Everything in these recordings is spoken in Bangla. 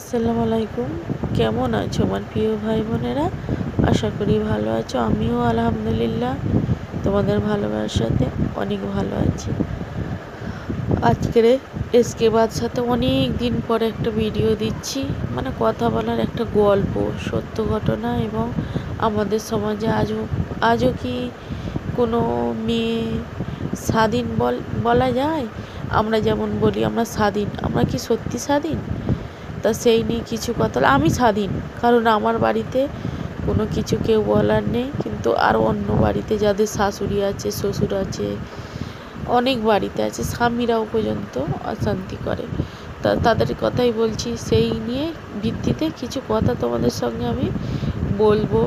আসসালামু আলাইকুম। কেমন আছো আমার প্রিয় ভাই বোনেরা? আশা করি ভালো আছো। আমিও আলহামদুলিল্লাহ তোমাদের ভালোবাসাতে অনেক ভালো আছি। আজকের এসকে বাদ সাথে অনেক দিন পরে একটা ভিডিও দিচ্ছি, মানে কথা বলার একটা গল্প, সত্য ঘটনা। এবং আমাদের সমাজে আজও কি কোনো মেয়ে স্বাধীন বলা যায়? আমরা যেমন বলি আমরা স্বাধীন, আমরা কি সত্যি স্বাধীন? তা সেই নিয়ে কিছু কথা। আমি স্বাধীন, কারণ আমার বাড়িতে কোনো কিছু কেউ বলার নেই। কিন্তু আর অন্য বাড়িতে যাদের শাশুড়ি আছে, শ্বশুর আছে, অনেক বাড়িতে আছে, স্বামীরাও পর্যন্ত অশান্তি করে। তাদের কথাই বলছি। সেই নিয়ে ভিত্তিতে কিছু কথা তোমাদের সঙ্গে আমি বলবো,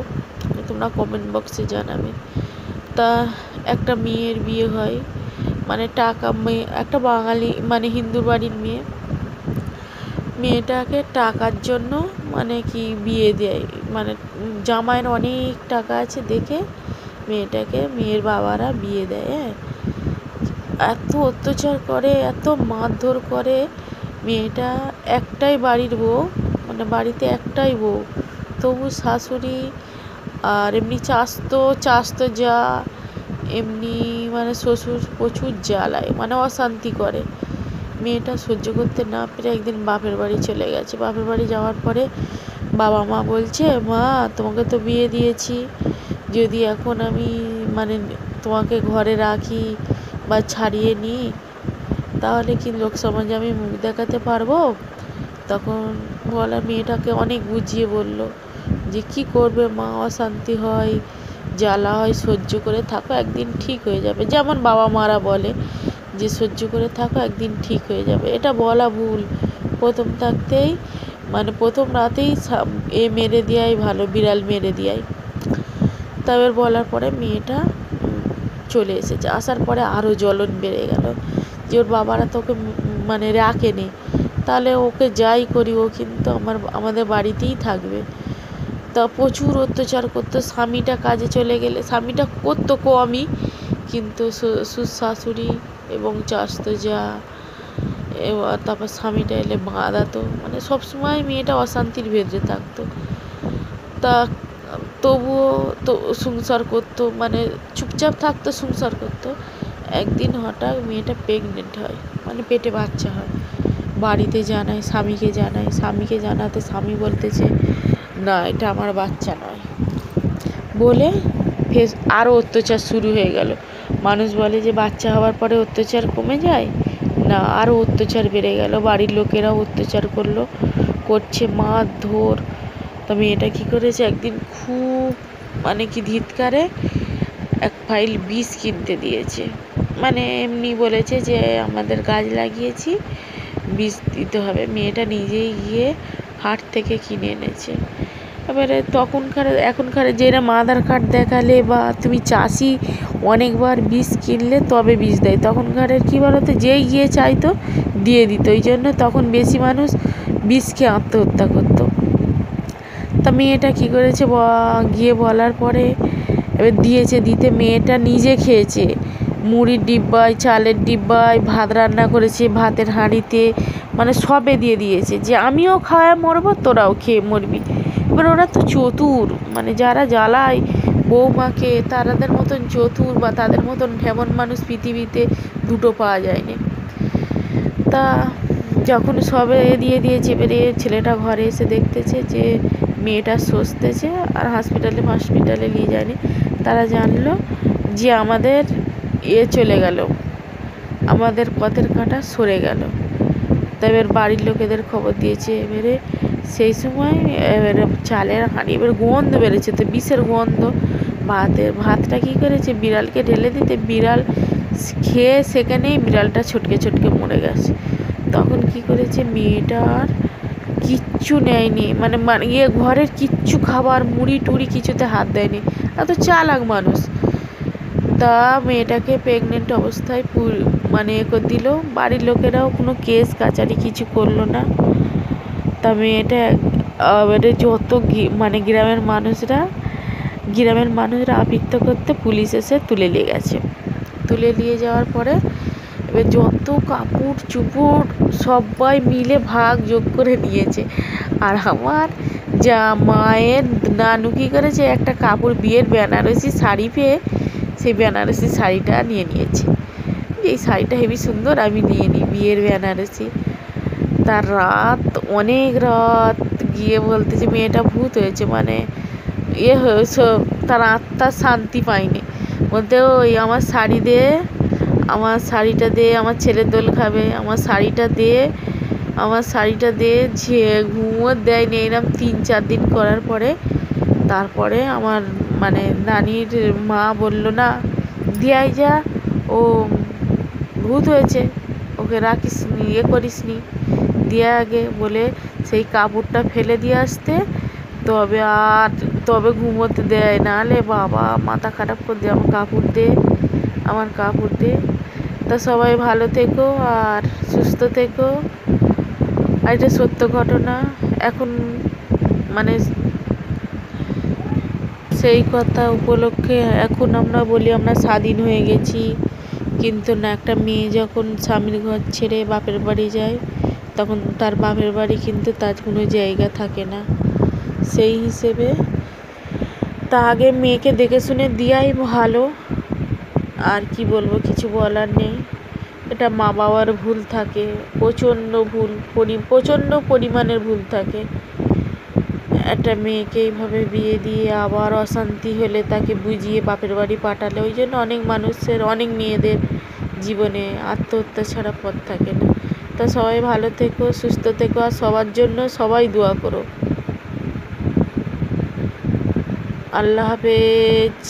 তোমরা কমেন্ট বক্সে জানাবে। তা একটা মেয়ের বিয়ে হয়, মানে টাকা মেয়ে, একটা বাঙালি মানে হিন্দু বাড়ির মেয়েটাকে টাকার জন্য মানে কি বিয়ে দেয়। মানে জামাইয়ের অনেক টাকা আছে দেখে মেয়ের বাবারা বিয়ে দেয়। এত অত্যাচার করে, এত মারধর করে। মেয়েটা একটাই বাড়ির বউ, মানে বাড়িতে একটাই বউ, তবু শাশুড়ি আর এমনি চাস্তো যা, এমনি মানে শ্বশুর প্রচুর জ্বালায়, মানে অশান্তি করে। মেয়েটা সহ্য করতে না পেরে একদিন বাপের বাড়ি চলে গেছে। বাপের বাড়ি যাওয়ার পরে বাবা মা বলছে, মা তোমাকে তো বিয়ে দিয়েছি, যদি এখন আমি মানে তোমাকে ঘরে রাখি বা ছাড়িয়ে নিই, তাহলে কি লোক সমাজে আমি মুখ দেখাতে পারবো? তখন মেয়েটাকে অনেক বুঝিয়ে বলল যে কি করবে মা, অশান্তি হয়, জ্বালা হয়, সহ্য করে থাকো, একদিন ঠিক হয়ে যাবে। যেমন বাবা মারা বলে যে সহ্য করে থাকো, একদিন ঠিক হয়ে যাবে। এটা বলা ভুল। প্রথম থাকতেই মানে প্রথম রাতেই মেরে দেওয়াই ভালো, বিড়াল মেরে দেওয়াই। তারপর বলার পরে মেয়েটা চলে এসেছে। আসার পরে আরও জ্বলন বেড়ে গেল যে ওর বাবারা তোকে মানে রাখেনি, তাহলে ওকে যাই করি ও কিন্তু আমাদের বাড়িতেই থাকবে। তা প্রচুর অত্যাচার করতো। স্বামীটা কাজে চলে গেলে, স্বামীটা করতো কমই, কিন্তু শ্বশুর শাশুড়ি এবং চাস্তো যা, এবার তারপর স্বামীটা এলে বাঁধাতো, মানে সবসময় মেয়েটা অশান্তির ভেতরে থাকতো। তা তবুও তো সংসার করতো, মানে চুপচাপ থাকতো, সংসার করতো। একদিন হঠাৎ মেয়েটা প্রেগনেন্ট হয়, মানে পেটে বাচ্চা হয়। বাড়িতে জানায়, স্বামীকে জানাতে স্বামী বলতেছে না এটা আমার বাচ্চা নয় বলে ফের আরও অত্যাচার শুরু হয়ে গেল। মানুষ বলে যে বাচ্চা হওয়ার পরে অত্যাচার কমে যায়, না, আরও অত্যাচার বেড়ে গেল। বাড়ির লোকেরাও অত্যাচার করছে, মারধর। তা মেয়েটা কী করেছে, একদিন খুব মানে কি ধিৎকারে এক ফাইল বিষ কিনতে দিয়েছে। মানে এমনি বলেছে যে আমাদের গাছ লাগিয়েছি, বিষ দিতে হবে। মেয়েটা নিজেই গিয়ে হাট থেকে কিনে এনেছে। এবারে এখনকার যেরকম আধার কার্ড দেখালে বা তুমি চাষি অনেকবার বিষ কিনলে তবে বিষ দেয়, তখনকারের কী বলতো, যেই গিয়ে চাইতো দিয়ে দিত। ওই জন্য তখন বেশি মানুষ বিষ খেয়ে আত্মহত্যা করতো। তা মেয়েটা কী করেছে, গিয়ে বলার পরে এবার দিতে মেয়েটা নিজে খেয়েছে। মুড়ির ডিব্বায়, চালের ডিব্বায়, ভাত রান্না করেছে, ভাতের হাঁড়িতে, মানে সবে দিয়ে দিয়েছে যে আমিও খাওয়ায় মরবো, তোরাও খেয়ে মরবি। এবার ওরা তো চতুর, মানে যারা জ্বালায় বৌমাকে, তাদের মতন চতুর বা তাদের মতন এমন মানুষ পৃথিবীতে দুটো পাওয়া যায়নি। তা যখন সবে দিয়ে দিয়েছে, এবারে ছেলেটা ঘরে এসে দেখতেছে যে মেয়েটা সস্তেছে, আর হসপিটালে নিয়ে যায়নি। তারা জানলো যে আমাদের চলে গেল, আমাদের পথের কাঁটা সরে গেল। তবে বাড়ির লোকেদের খবর দিয়েছে। এবারে সেই সময় এবারে চালের হাঁড়ি, এবার গন্ধ বেড়েছে, তো বিষের গন্ধ। ভাতটা কী করেছে, বিড়ালকে ঢেলে দিতে, বিড়াল খেয়ে সেখানেই বিড়ালটা ছটকে মরে গেছে। তখন কি করেছে, মেয়েটার কিচ্ছু নেয়নি, মানে ঘরের কিচ্ছু খাবার, মুড়ি টুড়ি কিছুতে হাত দেয়নি, এত চালাক মানুষ। তা মেয়েটাকে প্রেগনেন্ট অবস্থায় মানে করে দিল। বাড়ির লোকেরাও কোনো কেস কাচারি কিছু করলো না। তা মেয়েটা এবারে যত মানে গ্রামের মানুষরা আবৃত্তি করতে পুলিশ এসে তুলে নিয়ে যাওয়ার পরে এবার যত কাপড় চুপড় সবাই মিলে ভাগ যোগ করে নিয়েছে। আর আমার জামাইয়ের নানু কী করেছে, একটা কাপড় বিয়ের বেনারসি শাড়ি পেয়ে সেই বেনারসি শাড়িটা নিয়ে নিয়েছে। এই শাড়িটা হেবি সুন্দর, আমি নিয়ে নিই বিয়ের বেনারসি। তার রাত, অনেক রাত গিয়ে বলতেছে মেয়েটা ভূত হয়েছে, মানে হয়েছে, তার আত্মার শান্তি পায়নি। বলতে ওই আমার শাড়ি দে, আমার শাড়িটা দে, আমার ছেলের দোল খাবে, আমার শাড়িটা দে, আমার শাড়িটা দে। ঘুমও দেয়নি। এরম 3-4 দিন করার পরে তারপরে আমার মানে নানির মা বলল, না দিয়াই যা, ও ভূত হয়েছে, ওকে রাখিস নি, করিস নি, দিয়ে আগে বলে সেই কাপড়টা ফেলে দিয়ে আসতে, তবে ঘুমোতে দেয়, নাহলে বাবা মাথা খারাপ করে দে। আমার কাপড় দে, আমার কাপড় দে। তা সবাই ভালো থেকো আর সুস্থ থেকো। আর এটা সত্য ঘটনা। এখন মানে সেই কথা উপলক্ষে এখন আমরা বলি আমরা স্বাধীন হয়ে গেছি, কিন্তু না, একটা মেয়ে যখন স্বামীর ঘর ছেড়ে বাপের বাড়ি যায় তখন তার বাপের বাড়ি কিন্তু তার কোনো জায়গা থাকে না। সেই হিসেবে তা আগে মেয়েকে দেখে শুনে দেওয়াই ভালো। আর কি বলবো, কিছু বলার নেই। এটা মা বাবার ভুল থাকে, প্রচণ্ড পরিমাণের ভুল থাকে। একটা মেয়েকে এইভাবে বিয়ে দিয়ে আবার অশান্তি হলে তাকে বুঝিয়ে বাপের বাড়ি পাঠালে, ওই জন্য অনেক মেয়েদের জীবনে আত্মহত্যা ছাড়া পথ থাকে না। তা সবাই ভালো থেকো, সুস্থ থেকো, আর সবার জন্য সবাই দোয়া করো। আল্লাহ হাফেজ।